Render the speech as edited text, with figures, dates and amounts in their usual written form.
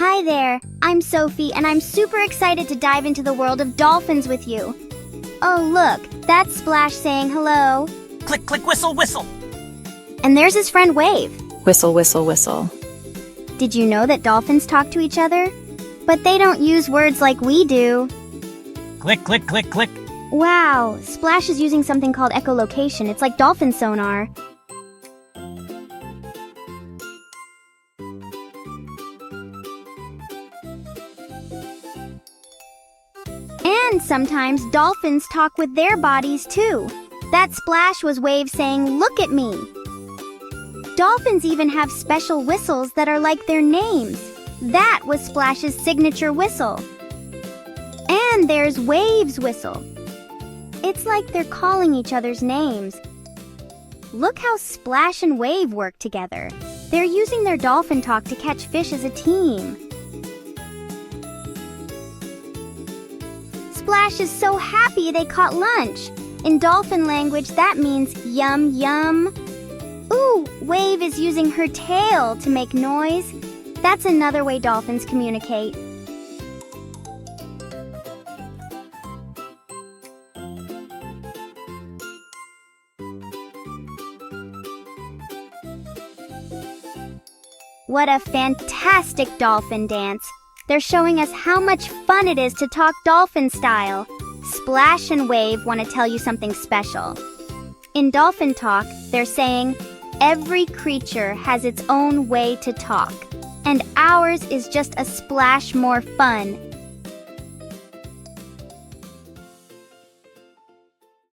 Hi there, I'm Sophie and I'm super excited to dive into the world of dolphins with you. Oh look, that's Splash saying hello. Click, click, whistle, whistle. And there's his friend Wave. Whistle, whistle, whistle. Did you know that dolphins talk to each other? But they don't use words like we do. Click, click, click, click. Wow, Splash is using something called echolocation. It's like dolphin sonar. And sometimes dolphins talk with their bodies too. That Splash was Wave saying, "Look at me." Dolphins even have special whistles that are like their names. That was Splash's signature whistle. And there's Wave's whistle. It's like they're calling each other's names. Look how Splash and Wave work together. They're using their dolphin talk to catch fish as a team. Splash is so happy they caught lunch. In dolphin language, that means yum yum. Ooh, Wave is using her tail to make noise. That's another way dolphins communicate. What a fantastic dolphin dance! They're showing us how much fun it is to talk dolphin style. Splash and Wave want to tell you something special. In Dolphin Talk, they're saying, every creature has its own way to talk, and ours is just a splash more fun.